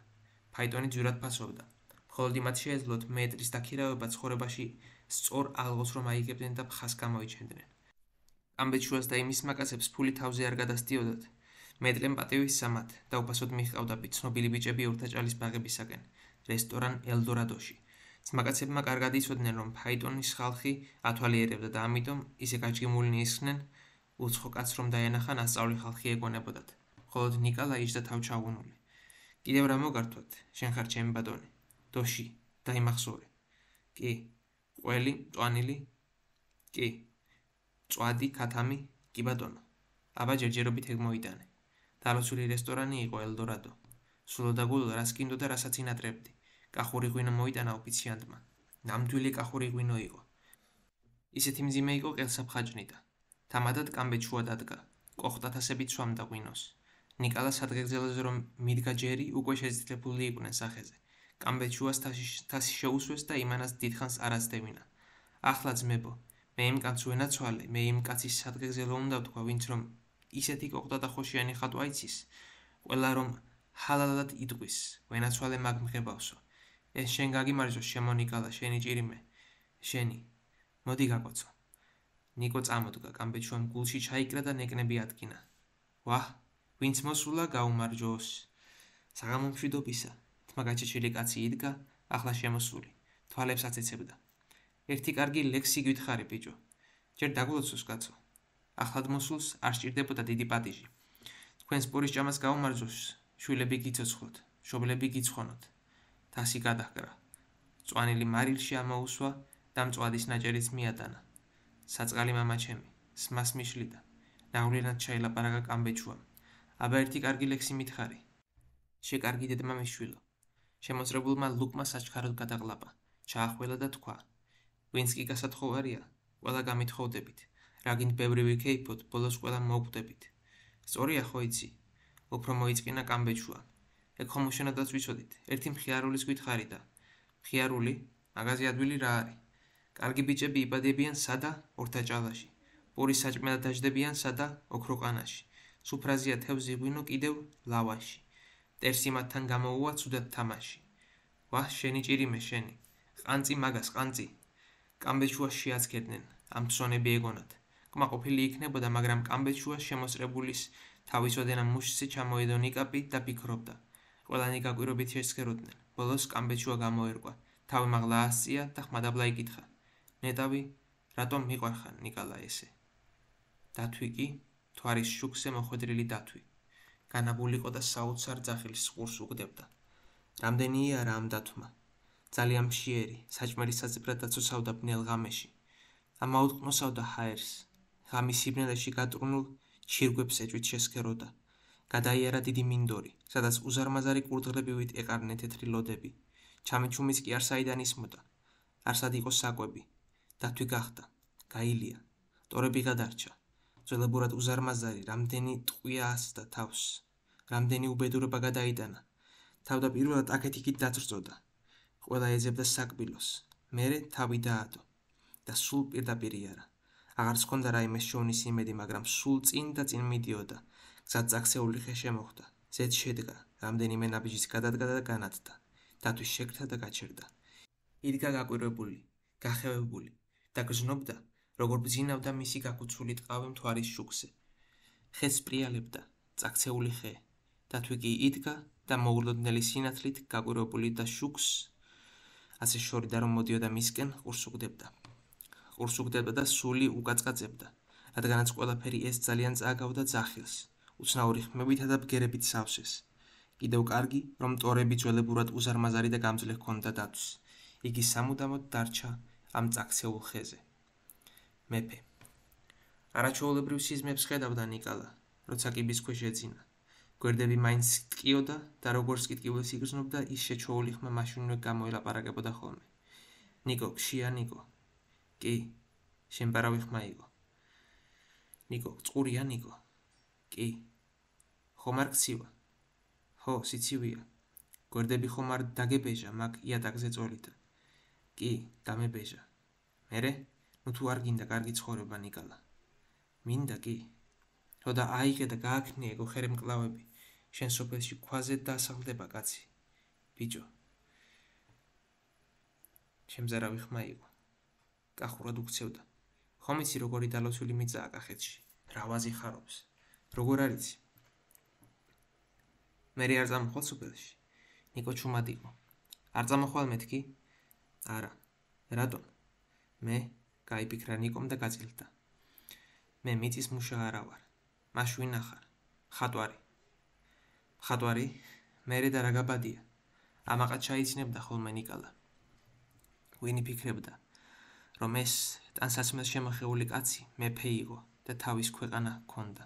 Speaker 1: ფაიტონი ძვირად ფასობდა. მხოლოდ იმათ შეეძლოთ მეტრის დაქირავება ცხოვრებაში სწორ ალღოს რომ აიგებდნენ და ფხას გამოიჩენდნენ. კამბეჩუას და იმის მაკაცებს ფული თავზე არ გადასდიოდათ. მეტლემ პატივის სამად და უფასოდ მიჰყავდათ ცნობილი ბიჭები ორთაჭალის ბაღებისაკენ, რესტორან ელდორადოში. მაკაცებმა კარგად იცოდნენ, რომ ფაიტონის ხალხი ათვალიერებდა და ამიტომ ისე გაჭიმულნი ისხდნენ, უცხო კაცს რომ დაენახა ნასწავლი ხალხი ეგონებოდათ. მხოლოდ ნიკალა იჯდა თავჩაუღუნული. კიდევ რა მოგართვათ, შენ ხარ ჩემი ბატონი. დოში, დაიმახსოვრე. კი, ყველი, მწვანილი? კი. მწვადი, ქათამი? კი ბატონო. აბა ჯერჯერობით ეგ მოიტანე. დალოცული რესტორანი იყო ელდორადო. სულო და გულო რას კიდო და რასაც ინატრებდი. კახური ღვინო მოიტანა ოფიციანტმა. ნამდვილი კახური ღვინო იყო. ისეთი მძიმე იყო ყელსაფხაჭნიტა. თამადად კამბეჩუა დადგა. კოხტათასებით სვამდა ღვინოს. ნიკალა სადღეგრძელოზე რომ მიდგა ჯერი, უკვე შეზრდებული იყვნენ სახეზე. კამბეჩუას თასი შეუსვეს და იმანას დიდხანს არ აცდევინა. ახლა ძმებო, მე იმ კაცს ვენაცვალე, მე იმ კაცის სადღეგრძელო უნდა ვთქვა, ვინც რომ ისეთი კოხტა და ხოშიანი ხატვა იცის, ყველა რომ ჰალალად იტყვის, ვენაცვალე მაგ მღებავსო. ეს შენ გაგიმარჯოს შემო ნიკალა, შენი ჭირიმე. შენი. მოდი გაკოცო. ნიკო წამოდგა, კამბეჩუამ გულში ჩაიკრა და ნეკნები ადგინა. ვაჰ, ვინც მოსულა გაუმარჯოს. საღამო მშვიდობისა. თმა გაჩეჩილი კაცი იდგა, ახლა შემოსული. თვალებს აცეცებდა. ერთი კარგი ლექსი გითხარი ბიჭო. ჯერ დაგულოცოს კაცო. ახლად მოსულს არ სჭირდებოდა დიდი პატიჟი. თქვენს პურის ჭამას გაუმარჯოს, შვილები გიცოცხლოთ, მშობლები გიცხონოთ. თასი გადაჰკრა. მწვანილი მარილში ამოუსვა და მწვადის ნაჭერიც მიატანა. საწყალი მამა ჩემი, სმას მიშლიდა. ნაღვლიანად ჩაილაპარაკა კამბეჩუამ. აბა ერთი კარგი ლექსი მითხარი. შეკარგი დედმა მიშვილო. შემოწრებულმა ლუკმა საჩქაროდ გადაღლაპა, ჩაახველა და თქვა. ვინც კი გასათხოვარია, ყველა გამithხოვდებით. რაგინდ ბევრი ვიქეიფოთ, ბოლოს ყველა მოვკვდებით. სწორია ხო იცი? უფრო მოიწყინა კამბეჩუა. ეგ ხომ უშენოდაც ვიცოდით, ერთი მხიარულის გითხარი და. მხიარული? მაღაზია ადვილი რა არის? კარგი ბიჭები იბადებიან სადა? ორთაჭალაში. პური საჭმელად დაждდებიან სადა? ოქროყანაში. სუფრაზია თევზი ღვინო კიდევ ლავაში. ტერსი მათთან გამოუვა ცუდად თამაში. ვაჰ, შენი ჭირიმე შენი. ყანწი მაგას, ყანწი. კამბეჩუას შეაცქერდნენ, ამ ψონები ეგონათ. კმაყოფილი იქნებოდა, მაგრამ კამბეჩუას შემოსწრებულის თავის ოდენა მუშზე ჩამოედო ნიკაპი და ფიქრობდა. ყველანი გაკვირობით შეესქეროდნენ. ბოლოს კამბეჩუა გამოერკვა. თავი მაღლა ასწია და ხმადაბლა იკითხა. ნეტავი, რატომ მიყვარხარ ნიკალა ესე? დათვი კი, თვარის შუქზე მოხვედრილი დათვი. განაბულიყო და საოცარ ძახილს ყურს უგდებდა. რამდენია რა ამ დათვმა? ძალიან მშიერი, საჭმელის საძიბრად დაცოცავდა ბნელ ღამეში. ამაუტყნოსავდა ჰაერს, ღამის სიბნელეში გატრუნულ ჩირგვებს ეჭვით შესქეროდა. გადაიარა დიდი მინდორი, სადაც უზარმაზარი კურდღლებივით ეყარნენ თეთრი ლოდები. ჩამიჩუმიც კი არსაიდან ისმოდა. არსად იყო საკვები. დათვი გახდა, გაილია. ტორები გადარჩა. ძველებურად უზარმაზარი, რამდენი ტყვია ასდა თავს. რამდენი უბედურება გადაიტანა. თავდაპირველად აქეთ-იქით დაწრძოდა. ყველა ეძებდა საკბილოს. მერე თავი დაადო. და სულ პირდაპირ იარა. აღარც ჰქონდა რაიმეს შოვნის იმედი, მაგრამ სულ წინ და წინ მიდიოდა. გზად წაქცეული ხე შემოხვდა. ზედ შედგა, რამდენიმე ნაბიჯის გადადგა და განათდა. დათვი შეკრთა და გაჩერდა. იდგა გაკვირვებული, გახევებული და გზნობდა, როგორ ბძინავდა მისი გაკუცული ტყავი მთვარის შუქზე. ხეს პრიალებდა, წაქცეული ხე. დათვი კი იდგა და მოულოდნელი სინათლით გაკვირვებული და შუქს ასე შორიდა, რომ მოდიოდა მისკენ, ყურს უგდებდა. ყურს უგდებდა და სული უკაწკაწებდა, რადგანაც ყველაფერი ეს ძალიან წააგავდა ძახილს, უცნაური ხმებითა და ბგერებით სავსეს. კიდევ კარგი, რომ ტორები ძველებურად უზარმაზარი და გამძლე ჰქონდა დათვს. იგი სამუდამოდ დარჩა ამ წაქცეულ ხეზე. მეფე. არაჩვეულებრივ სიზმებს ხედავდა ნიკალა, როცა კიბის ქვეშ ეძინა. გვერდები მაინც ტკიოდა და როგორც კი ტკივილს იგრძნობდა, ის შეჩვეული ხმა მაშინვე გამოელაპარაკებოდა ხოლმე. ნიკო, ქშია ნიკო. კი, შემპარავი ხმა იყო. ნიკო, წყურია ნიკო. კი. ხომ არ გცივა? ხო, სიცივია. გვერდები ხომ არ დაგებეჟა მაგ იატაკზე წოლიდა? კი, დამებეჟა. მერე? ნუ თუ არ გინდა კარგი ცხოვრება ნიკალა. მინდა კი. ხო და აიღე და გააქმნი ეგო ხერე მკლავები. შენ სოფელში ქვაზე დასახლდება კაცი. ბიჭო. შემზარავი ხმა იყო. კახურად უქცევდა. ხომ იცი როგორი დალოცვილი მიწაა კახეთში? რა ვაზი ხარობს? როგორ არიცი? მერე არ წამოხვალ სოფელში? ნიკო ჩუმად იყო. არ წამოხვალ მეთქი? არა. რატომ? მე გაიფიქრა ნიკომ და გაწილდა. მე მიწის მუშა არა ვარ. მაშვინა ხარ. ხატვარი. ხატვარი? მერე და რა გაბადია? ამაყად ჩაიცნებდა ხოლმე ნიკალა. ვინ იფიქრებდა, რომ ეს ტანსაცმელს შემოხეული კაცი მეფე იყო და თავის ქვეყანა ჰქონდა.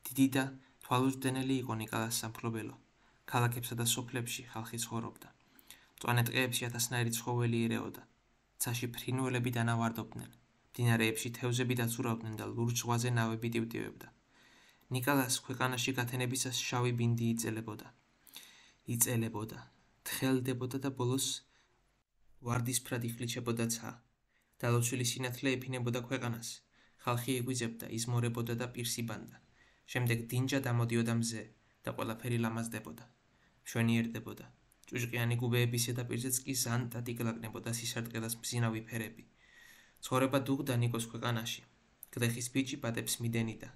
Speaker 1: დიდი და თვალუსწვდენელი იყო ნიკალას სამფლობელო. ქალაქებსა და სოფლებში ხალხი ცხოვრობდა. მწვანე ტყეებში ათასნაირი ცხოველი ირეოდა. ცაში ფრინველები დანავარდობდნენ. მდინარეებში თევზები დაცურავდნენ და ლურჯ ზღვაზე ნავები ტივტივებდა. ნიკალას ქვეყანაში გათენებისას შავი ბინდი იწელებოდა, თხელდებოდა და ბოლოს ვარდისფრად იხლიჩებოდა ცა. დალოცვილი სინათლე ეფინებოდა ქვეყანას. ხალხი ეგვიზებდა, იზმორებოდა და პირს იბანდა. შემდეგ დინჯა დამოდიოდა მზე და ყველაფერი ლამაზდებოდა. მშვენიერდებოდა. ჭუჭყიანი გუბეების ზედაპირზეც კი ზანტად იგლაკნებოდა სისარტყელას მბზინავი ფერები. ცხოვრება დუღდა ნიკოს ქვეყანაში. გლეხის ბიჭი პატებს მიდენიდა.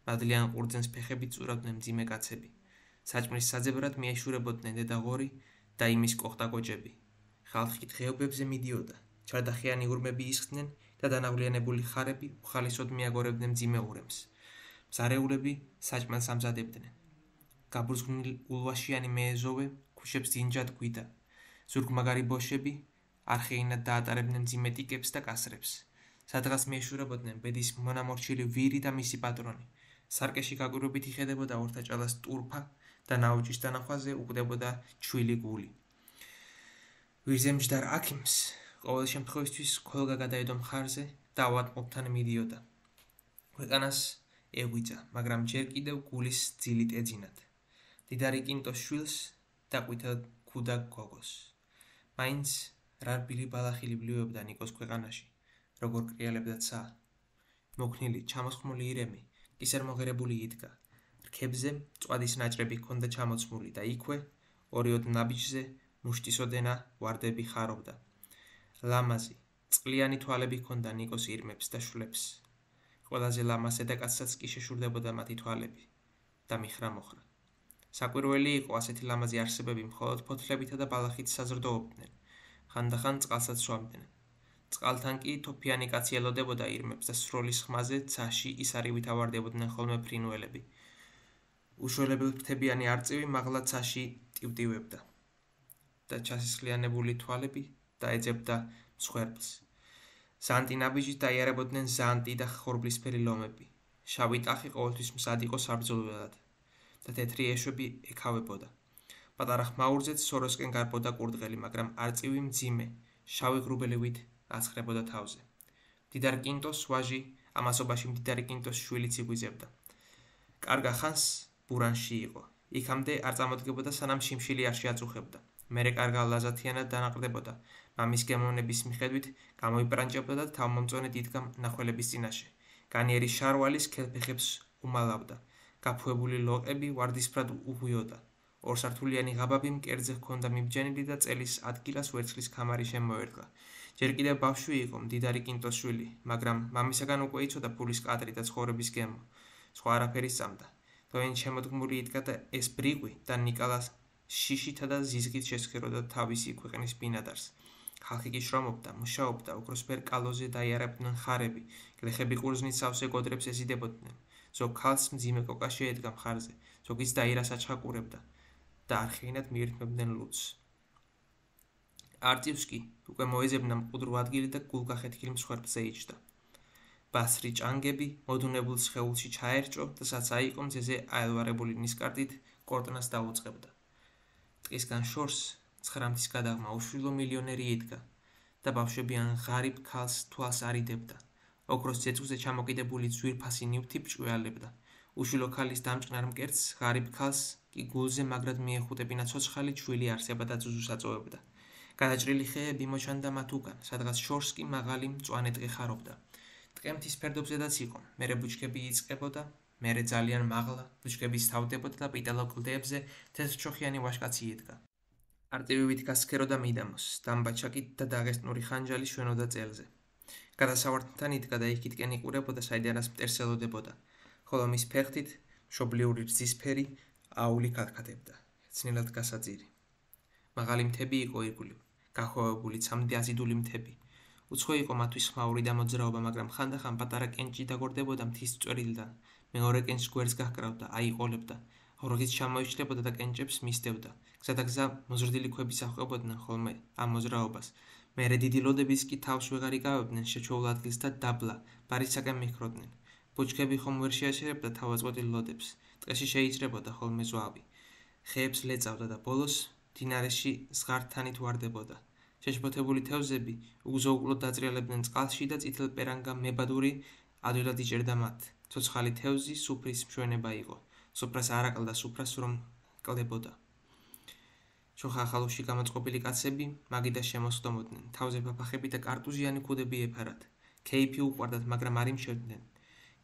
Speaker 1: მადლიან ყურძენს ფეხებით წურავდნენ მძიმე კაცები. საჭმლის საძებრად მიეშურებოდნენ დედაღორი და იმის კოხტა კოჭები. ხალხი დღეობებზე მიდიოდა. ჩარდახიანი ურმები ისხდნენ და დანავლიანებული ხარები უხალისოდ მიაგორებდნენ მძიმე ურემს. მზარეულები საჭმელს ამზადებდნენ. გაბრუზგნილ ულვაშიანი მეეზოვე ქუშებს დინჯად გვიდა. ზურგმაგარი ბოშები არხეინად დაატარებდნენ მძიმე ტიკებს და კასრებს. სადღაც მიეშურებოდნენ ბედის მონამორჩილი ვირი და მისი პატრონი. სარკეში გაკვირვებით იხედებოდა ორთაჭალას ტურფა და ნაოჭის დანახვაზე უყდებოდა ჩვილი გული. ვირზე მჯდარ აქიმს ყოველ შემთხვევისთვის ქოლგა გადაედო მხარზე და ავადმყოფთან მიდიოდა. ქვეყანას ეღვიძა, მაგრამ ჯერ კიდევ გულის ძილით ეძინათ. დიდარი კინტოს შვილს დაყვითა ქუდა გოგოს. მაინც რარბილი ბალახილი ბლიუებდა ნიკოს ქვეყანაში, როგორ კრიალებდა ცა. მოქნილი, ჩამოსხმული ირემი, კისერ მოღერებული იდგა. რქებზე მწვადის ნაჭრები ჰქონდა ჩამოცმული და იქვე, ორიოდ ნაბიჯზე, მუშტისოდენა ვარდები ხარობდა. ლამაზი, წყლიანი თვალები ჰქონდა ნიკოს ირმებს და შვლებს. ყველაზე ლამაზ დედაკაცსაც კი შეშურდებოდა მათი თვალები და მიხრა-მოხრა. საკვირველი იყო ასეთი ლამაზი არსებები მხოლოდ ფოთლებითა და ბალახით საზრდოობდნენ. ხანდახან წყალსაც სვამდნენ. წყალთან კი თოფიანი კაცი ელოდებოდა ირმებს და სროლის ხმაზე ცაში ისარივით ავარდებოდნენ ხოლმე ფრინველები. უშველებელ ფრთებიანი არწივი მაღლა ცაში ტივტივებდა. და ჩასისხლიანებული თვალები და ეძებდა მსხვერპლს. ზანტი ნაბიჯით დაიარებოდნენ ზანტი და ხორბლისფერი ლომები. შავი ტახი ყოველთვის მზად იყო საბრძოლველად და თეთრი ეშვები ეკავებოდა. პატარა ხმაურზეც სოროსკენ გარბოდა კურდღელი, მაგრამ არწივი მძიმე, შავი ღრუბელივით აცხრებოდა თავზე. მდიდარ კინტოს ვაჟი ამასობაში მდიდარი კინტოს შვილიც იგვიზებდა. კარგა ხანს ბურანში იყო. იქამდე არ წამოდგებოდა, სანამ შიმშილი არ შეაწუხებდა. მერე კარგა ლაზათიანად დანაყრდებოდა. მამის გემოვნების მიხედვით გამოიპრანჭებდა და თავმომწონედ იდგა ნახველების წინაშე. განიერი შარვალის ქელფეხებს უმალავდა. გაფუებული ლოყები ვარდისფრად უღვიოდა. ორსართულიანი ღაბაბი მკერდზე ჰქონდა მიბჯენილი და წელის ადგილას ვერცხლის ქამარი შემოერდგა. ჯერ კიდევ ბავშვი იყო, მდიდარი კინტოს შვილი, მაგრამ მამისაგან უკვე იცოდა ფულის კადრი და ცხოვრების გემო. სხვა არაფერი სწამდა. დოენ შემოდგმული იდგა და ეს ბრიყვი და ნიკალას შიშითა და ზიზღით შესხიროდა თავისი ქვეყნის ბინადარს. ხალხი კი შრომობდა, მუშაობდა, ოქროსფერ კალოზე დაიარებდნენ ხარები, გლეხები ყურძნის სავსე გოდრებს ეზიდებოდნენ. ზოგ ქალს მძიმე კოკა შეედგა მხარზე, ზოგიც დაირას აჩხაკურებდა და არხეინად მიირთმევდნენ ლუდს. არწივს კი უკვე მოეძებნა მყუდრო ადგილი და გულგახეთქილ მსხვერპლზე იჯდა. ბასრი ჭანგები მოდუნებულ სხეულში ჩაერჭო და საცა იყო მზეზე აელვარებული ნისკარტით კორტნას დაუწყებდა. ტყისგან შორს ცხრამთის გადაღმა უშვილო მილიონერი იდგა და ბავშვები ან ღარიბ ქალს თვალს არიდებდა. ოქროს ცეცხლზე ჩამოკიდებული ძვირფასი ნივთი ბრჭყალებდა. უშვილო ქალის დამჭყნარ მკერდს, ღარიბ ქალს კი გულზე მაგრად მიეხუტებინა ცოცხალი ჩვილი არსება და ძუძუს აწოვებდა. გადაჭრილი ხეები მოჩანდა მათ უკან, სადღაც შორს კი მაღალი მწვანე ტყე ხარობდა. ტყე მთის ფერდობზედაც იყო, მერე ბუჩქები იწყებოდა, მერე ძალიან მაღლა ბუჩქების თავდებოდა და პიტალო კლდეებზე თეთრჩოხიანი ვაშკაცი იდგა. არწივივით გასქეროდა მიდამოს, დამბაჩაკით და დაღესტნური ხანჯალი შვენოდა წელზე. გადასავარდნთან იდგა და იქითკენ იყურებოდა, საიდანაც მტერსელოდებოდა, ხოლო მის ფეხთით მშობლიური რძისფერი აული ქათქათებდა, ცნილად გასაძირი. მაღალი მთები იყო ირგვლივ, გახვევებული ცამდე აზიდული მთები. უცხო იყო მათთვის ხმაური და მოძრაობა, მაგრამ ხანდახან პატარა კენჭი დაგორდებოდა მთის წვერილიდან, მეორე კენჭს გვერდს გაჰკრავდა, აიყოლებდა, ღორღით ჩამოიშლებოდა და კენჭებს მისდევდა. გზა და გზა მოზრდილი ქვების აჰყვებოდნენ ხოლმე ამ მოძრაობას. მერე დიდი ლოდების კი თავს ვეღარ იკავებდნენ შეჩოულ ადგილს და დაბლა, ბარისაკენ მიჰქროდნენ. ბუჩქები ხომ ვერ შეეშერებდა თავაწყვეტილ ლოდებს, ტყეში შეიჭრებოდა ხოლმე ზვავი. ხეებს ლეწავდა და ბოლოს მდინარეში ზღართანით ვარდებოდა. შეშფოთებული თევზები უგზო-უკვლოდ დაძრიალებდნენ წყალში და წითელპერანგა მებადური ადვილად იჭერდა მათ. ცოცხალი თევზი სუფრის მშვენება იყო. სუფრას არ აკლდა, სუფრას რომ კლებოდა. ჩოხა-ახალუში გამოწყობილი კაცები მაგიდა შემოსხდომოდნენ, თავზე ფაფახები და კარტუზიანი ქუდები ეფარათ. ქეიფი უყვარდათ, მაგრამ არ იმშევდნენ.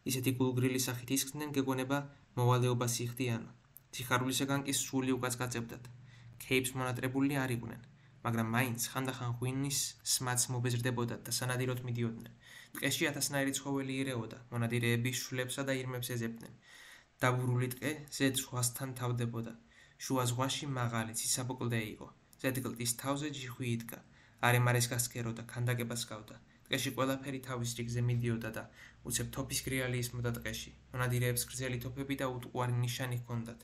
Speaker 1: ისეთი გულგრილი სახით ისხდნენ, გეგონება მოვალეობას იხდიანო. სიხარულისაგან კი სული უკაცკაცებდათ. ქეიფს მონატრებული არ იყვნენ, მაგრამ მაინც ხანდახან ღვინის სმაც მობეზრდებოდათ და სანადიროდ მიდიოდნენ. ტყეში ათასნაირი ცხოველი ირეოდა, მონადირეები შვლებსა და ირმებს ეძებდნენ. დაბურული ტყე ზედ ზღვასთან თავდებოდა. შუა ზღვაში მაღალი ცისაბო კლდე იყო. ზედ კლდის თავზე ჯიხვი იდგა. არემარეს გასქეროდა, ქანდაკებას ჰგავდა. ტყეში ყველაფერი თავის რიგზე მიდიოდა და უცებ თოფის გრიალი ისმოდა ტყეში. მონადირეებს გრძელი თოფები და უტყუარი ნიშანი ჰქონდათ.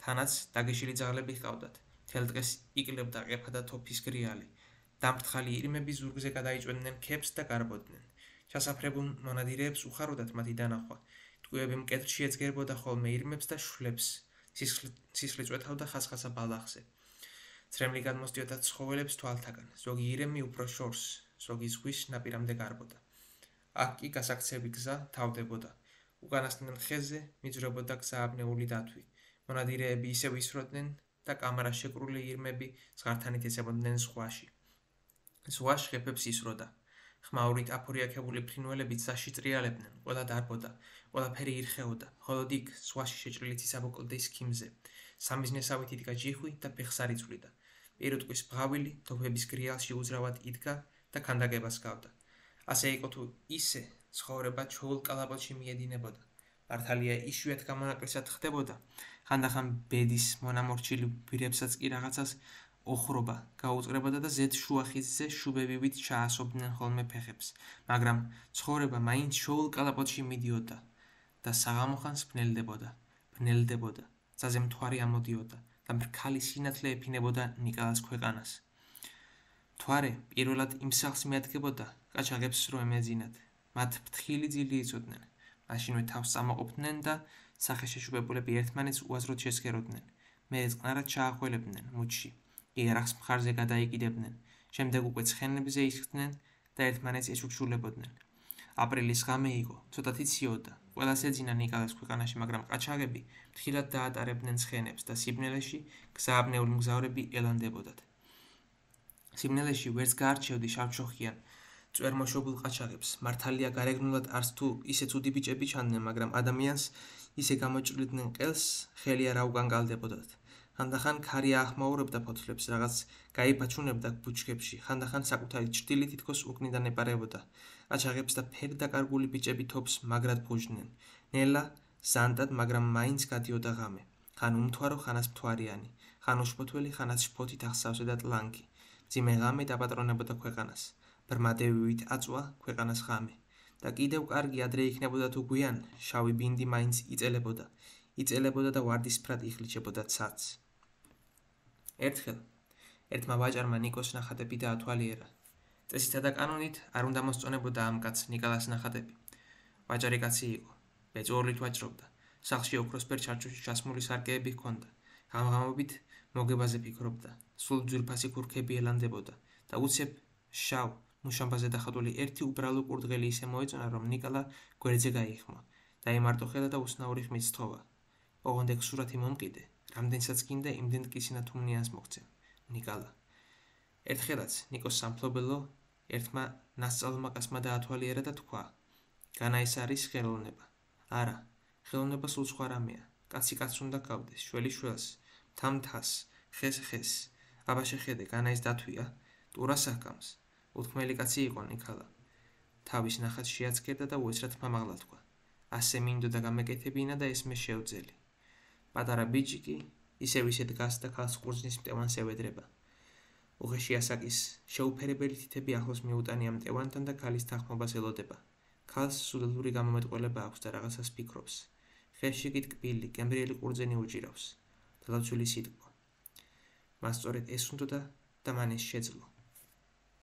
Speaker 1: თანაც დაგეშილი ძაღლები ჰყავდათ. მთელ ტყეს იკლებდა ყეფა და თოფის გრიალი. დამფრთხალი ირმები ზურგზე გადაიჭვენდნენ ქებს და გარბოდნენ. ჩასაფრებულ მონადირეებს უხაროდათ მათი დანახვა. ტყუები მკეთრში ეძგერბოდა ხოლმე ირმებს და შვლებს. სისხლი წვეთავდა ხასხასა ბალახზე. ცრემლი გადმოსდიოდა ცხოველებს თვალთაგან. ზოგი ირემი უფრო შორს, ზოგი ზღვის ნაპირამდე გარბოდა. აქ კი გასაქცევი გზა თავდებოდა. უკანასკნელ ხეზე მიძვრებოდა გზა აბნეული დათვი. მონადირეები ისევ ისროდნენ და კამარა შეკრული ირმები ზღართანით ეცებოდნენ ზღვაში. ზღვა შხეფებს ისროდა. ხმაურით აფორიაქებული ფრინველები გზაში ტრიალებდნენ, ყველა დარბოდა, ყველაფერი ირხეოდა, მხოლოდ იქ ზღვაში შეჭრილი ცისაბო კლდის ქიმზე. სამიზნესავით იდგა ჯიხვი და ფეხს არ იცვლიდა. პირუტყვის ბღავილი თოფების გრიალში უძრავად იდგა და ქანდაკებას ჰგავდა. ასე იყო თუ ისე ცხოვრება ჩოულ კალაპოტში მიედინებოდა. მართალია იშვიათ გამონაკლისად ხდებოდა. ხანდახან ბედის მონამორჩილი ბირებსაც კი რაღაცას ოხრობა გაუწყრებოდა და ზედ შუა ხიზზე შუბებივით ჩაასობდნენ ხოლმე ფეხებს, მაგრამ ცხოვრება მაინც ჩოულ კალაპოტში მიდიოდა და საღამო ხანს ბნელდებოდა, ძაზე მთვარი ამოდიოდა და მრქალი სინათლე ეფინებოდა ნიკალას ქვეყანას. მთვარე პირველად იმ სახლს მიადგებოდა ყაჩაღებს რომ ემეძინათ. მათ ფრთხილი ძილი იცოდნენ. მაშინვე თავს წამოყოფდნენ და სახეშეშუპებულები ერთმანეთს უაზროდ შესქეროდნენ. მერე წყნარად ჩაახველებდნენ მუჩში. იარაღს მხარზე გადაიკიდებდნენ. შემდეგ უკვე ცხენებზე ისხდნენ და ერთმანეთს ეშურშულებოდნენ. აპრილის ღამე იყო, ცოტათი ციოდა. ყველას ეძინა ნიკალას ქვეყანაში, მაგრამ ყაჩაღები ფრთხილად დაატარებდნენ ცხენებს და სიბნელეში გზააბნეული მგზავრები ელანდებოდათ. სიბნელეში ვერც გაარჩევდი შავჩოხიან წვერმოშობილ ყაჩაღებს. მართალია გარეგნულად არც თუ ისე ცუდი ბიჭები ჩანდნენ, მაგრამ ადამიანს ისე გამოჭრილიდნენ ყელს, ხელი არა უკანკალდებოდათ. ხანდახან ქარი აახმაურებდა ფოთლებს, რაღაც გაიფაჩუნებდა ბუჩქებში, ხანდახან საკუთარი ჭრტილი თითქოს უკნიდან ეპარებოდა. ყაჩაღებს და ფერდაკარგული ბიჭები თოფს მაგრად ფუძდნენ. ნელა ზანტად, მაგრამ მაინც გადიოდა ღამე. ხან უმთვარო, ხანაც მთვარიანი, ხან უშფოთველი, ხანაც შფოთით ახსავსე და ტლანგი. მძიმე ღამე დაპატრონებოდა ქვეყანას. ბრმადევივით აწვა ქვეყანას ღამე. და კიდევ კარგი ადრე იქნებოდა თუ გვიან, შავი ბინდი მაინც იწელებოდა და ვარდისფრად იხლიჩებოდა ცაც. ერთხელ ერთმა ვაჭარმა ნიკოს ნახატები დაათვალიერა. წესითა და კანონით არ უნდა მოსწონებოდა ამ კაცს ნიკალას ნახატები. ვაჭარი კაცი იყო, ბეწვეულით ვაჭრობდა. სახლში ოქროსფერ ჩარჩოში ჩასმული სარკეები ჰქონდა. ღამღამობით მოგებაზე ფიქრობდა. სულ ძვირფასი ქურქები ელანდებოდა და უცებ შავ მუშამბაზე დახატული ერთი უბრალო კურდღელი ისე მოეწონა, რომ ნიკალა გვერდზე გაიხმა. დაემარტო ხელა და უსნაური ხმით სთხოვა. ოღონდ ეგ სურათი მომყიდე, რამდენსაც გინდა იმდენ კისინა თუმნიანს მოგცემ. ნიკალა. ერთხელაც ნიკოს სამფლობელო ერთმა ნასწავლმა კაცმა დაათვალიერა და თქვა: განა ეს არის ხელოვნება. არა, ხელოვნება სულ სხვა რამეა. კაცი კაცს უნდა გავდეს, შველი შველს, მთა მთას, ხეს ხეს. აბა შეხედე, განა ეს დათვია, ტურას ახკამს. უთქმელი კაცი იყო ნიკალა. თავის ნახატს შეაცქერდა და უეცრად მამაღლა თქვა: ასე მინდოდა გამეკეთებინა და ეს მე შევძელი. პატარა ბიჭიკი ისევ ისე დგას და ქალს ყურძნის მტევანს ევედრება. უხეში ასაკის შეუფერებელი თითები ახლოს მიუტანია მტევანთან და ქალის თანხმობას ელოდება. ქალს სულელური გამომეტყველება აქვს და რაღაცას ფიქრობს. ხეში კი ტკბილი, გემრიელი ყურძენი უჭირავს. დალოცვილი სიტყვა. მას სწორედ ეს უნდოდა და მან ეს შეძლო.